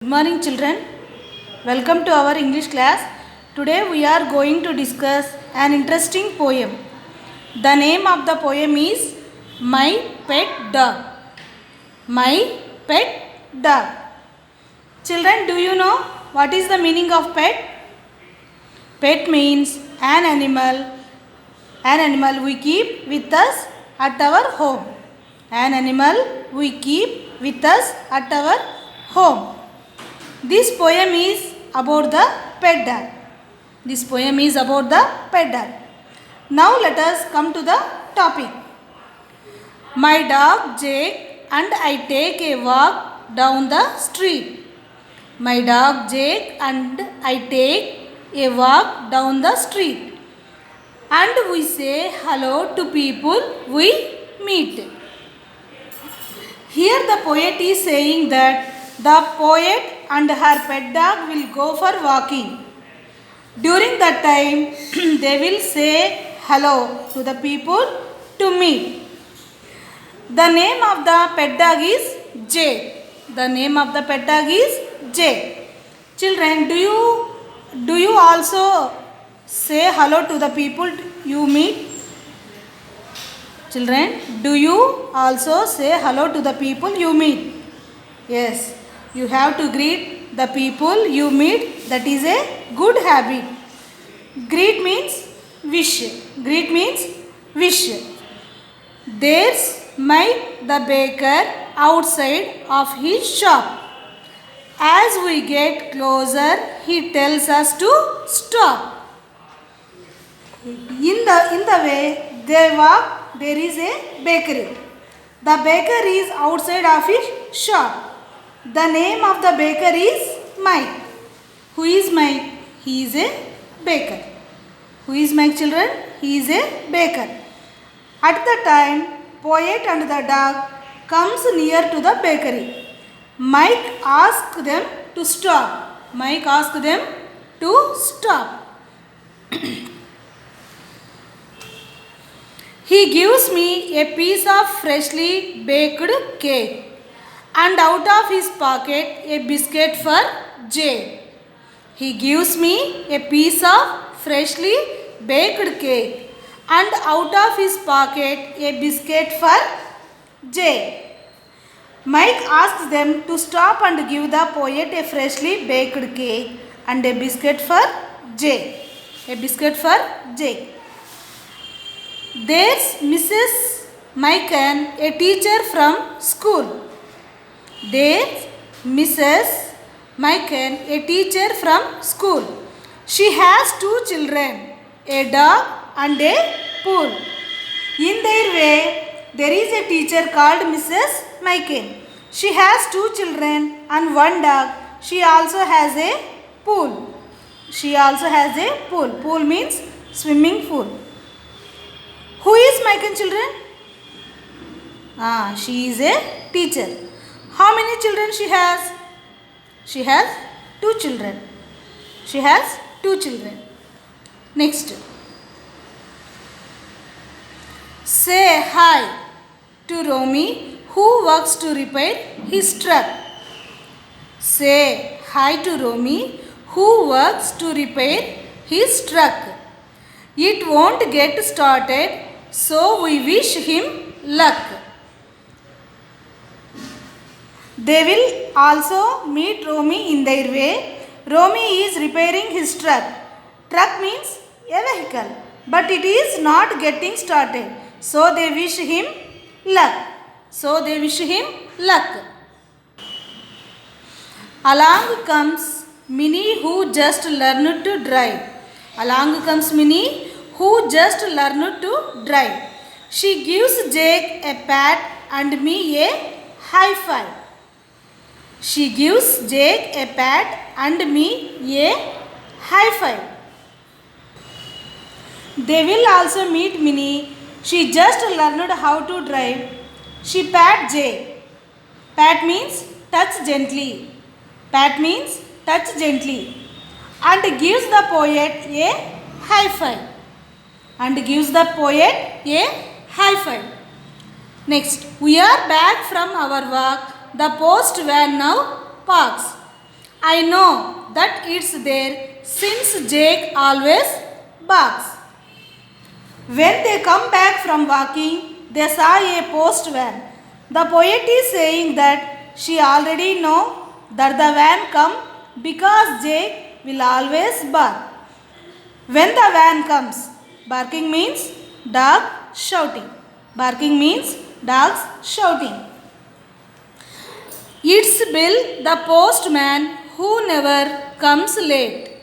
Good morning children. Welcome to our English class. Today we are going to discuss an interesting poem. The name of the poem is My Pet Dog. My Pet Dog. Children, do you know what is the meaning of pet? Pet means an animal we keep with us at our home. An animal we keep with us at our home. This poem is about the pet dog. This poem is about the pet dog. Now let us come to the topic. My dog Jake and I take a walk down the street. My dog Jake and I take a walk down the street. And we say hello to people we meet. Here the poet is saying that the poet and her pet dog will go for walking. During that time, they will say hello to the people to meet. The name of the pet dog is Jake. The name of the pet dog is Jake. Children, do you also say hello to the people you meet? Children, do you also say hello to the people you meet? Yes. You have to greet the people you meet. That is a good habit. Greet means wish. Greet means wish. There's Mike the baker outside of his shop. As we get closer, he tells us to stop. In the way they walk, there is a bakery. The baker is outside of his shop. The name of the baker is Mike. Who is Mike? He is a baker. Who is Mike, children? He is a baker. At the time, poet and the dog comes near to the bakery. Mike asks them to stop. Mike asks them to stop. He gives me a piece of freshly baked cake. And out of his pocket a biscuit for Jay. He gives me a piece of freshly baked cake and out of his pocket a biscuit for Jay. Mike asks them to stop and give the poet a freshly baked cake and a biscuit for Jay. A biscuit for Jay. There's Mrs. Mikan, a teacher from school. There's Mrs. Mikan, a teacher from school. She has two children, a dog and a pool. In their way, there is a teacher called Mrs. Mikan. She has two children and one dog. She also has a pool. She also has a pool. Pool means swimming pool. Who is Mikan, children? She is a teacher. How many children she has? She has two children. She has two children. Next. Say hi to Romy who works to repair his truck. Say hi to Romy who works to repair his truck. It won't get started, so we wish him luck. They will also meet Romy in their way. Romy is repairing his truck. Truck means a vehicle, but it is not getting started. So they wish him luck. So they wish him luck. Along comes Minnie who just learned to drive. Along comes Minnie who just learned to drive. She gives Jake a pat and me a high five. She gives Jake a pat and me a high five. They will also meet Minnie. She just learned how to drive. She pat Jake. Pat means touch gently. Pat means touch gently. And gives the poet a high five. And gives the poet a high five. Next, we are back from our walk. The post van now parks. I know that it's there since Jake always barks. When they come back from walking, they saw a post van. The poet is saying that she already know that the van come because Jake will always bark. When the van comes, barking means dog shouting. Barking means dogs shouting. It's Bill, the postman, who never comes late.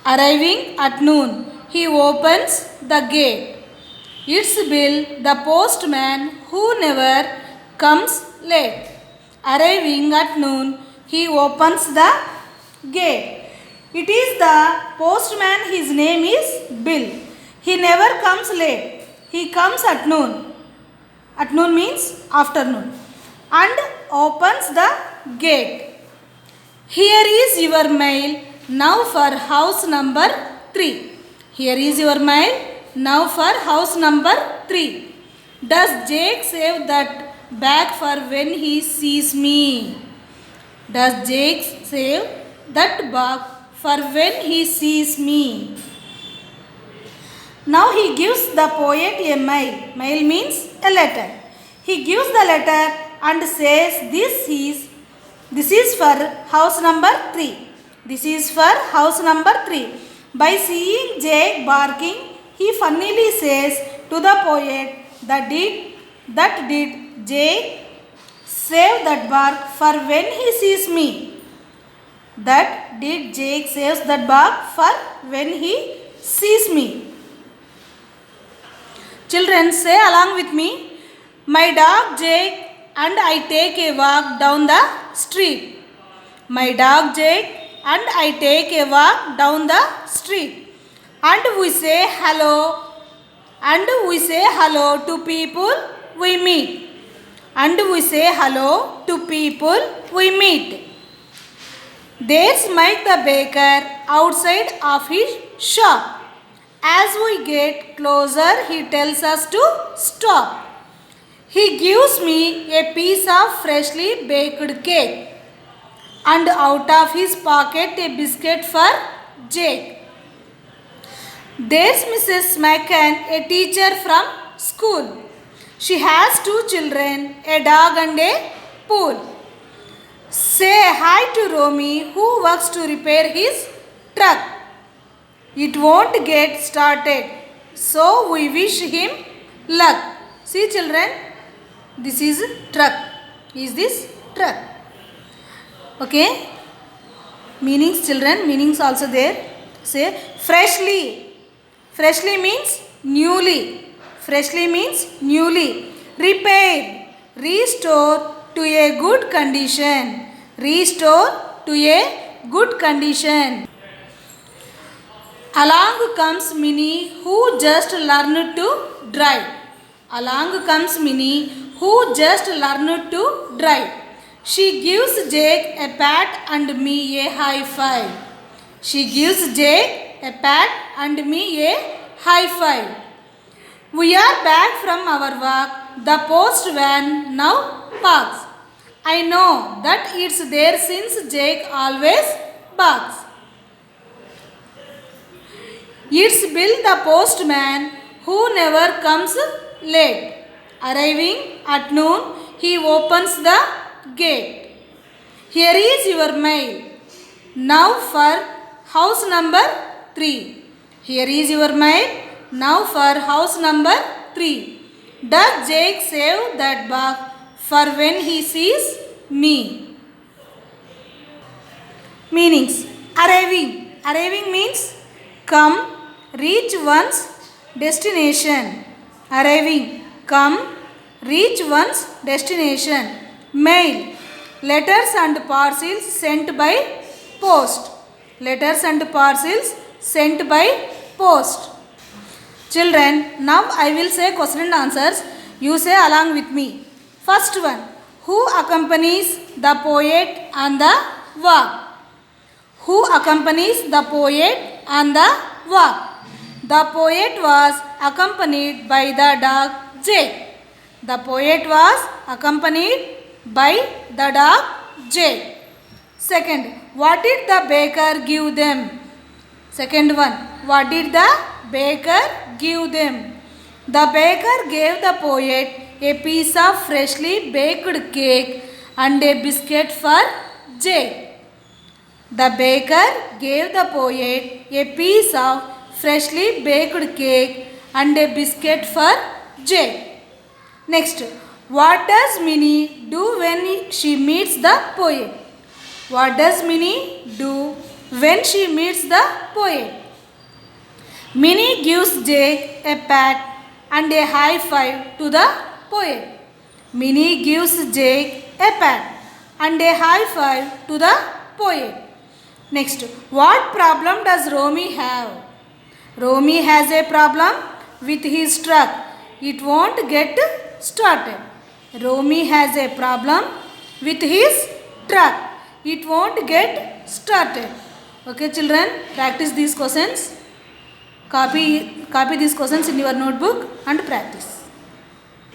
Arriving at noon, he opens the gate. It's Bill, the postman, who never comes late. Arriving at noon, he opens the gate. It is the postman, his name is Bill. He never comes late. He comes at noon. At noon means afternoon. And opens the gate. Here is your mail now for house number 3. Here is your mail now for house number 3. Does Jake save that bag for when he sees me? Does Jake save that bag for when he sees me? Now he gives the poet a mail. Mail means a letter. He gives the letter and says this is for house number 3. This is for house number 3. By seeing Jake barking, he funnily says to the poet that did Jake save that bark for when he sees me? That did Jake save that bark for when he sees me? Children, say along with me. My dog Jake and I take a walk down the street. My dog Jake and I take a walk down the street. And we say hello. And we say hello to people we meet. And we say hello to people we meet. There's Mike the baker outside of his shop. As we get closer, he tells us to stop. He gives me a piece of freshly baked cake and out of his pocket a biscuit for Jake. There's Mrs. Smacken, a teacher from school. She has 2 children, a dog and a pool. Say hi to Romy, who works to repair his truck. It won't get started, so we wish him luck. See children, this is truck. Is this truck? Okay. Meanings children, meanings also there. Say freshly. Freshly means newly. Freshly means newly. Repair. Restore to a good condition. Restore to a good condition. Along comes Minnie, who just learned to drive. Along comes Minnie, who just learned to drive. She gives Jake a pat and me a high five. She gives Jake a pat and me a high five. We are back from our walk. The post van now parks. I know that it's there since Jake always barks. It's Bill the postman who never comes late. Arriving at noon, he opens the gate. Here is your mail. Now for house number 3. Here is your mail. Now for house number 3. Does Jake save that bag for when he sees me? Meanings. Arriving. Arriving means come, reach one's destination. Arriving. Come, reach one's destination. Mail. Letters and parcels sent by post. Letters and parcels sent by post. Children, now I will say question and answers. You say along with me. First one. Who accompanies the poet on the walk? Who accompanies the poet on the walk? The poet was accompanied by the dog Jake. The poet was accompanied by the dog Jake. Second, what did the baker give them? Second one, what did the baker give them? The baker gave the poet a piece of freshly baked cake and a biscuit for Jake. The baker gave the poet a piece of freshly baked cake and a biscuit for Jake. Next, what does Minnie do when she meets the poet? What does Minnie do when she meets the poet? Minnie gives Jake a pat and a high five to the poet. Minnie gives Jake a pat and a high five to the poet. Next, what problem does Romy have? Romy has a problem with his truck. It won't get started. Romy has a problem with his truck. It won't get started. Okay children, practice these questions. Copy these questions in your notebook and practice.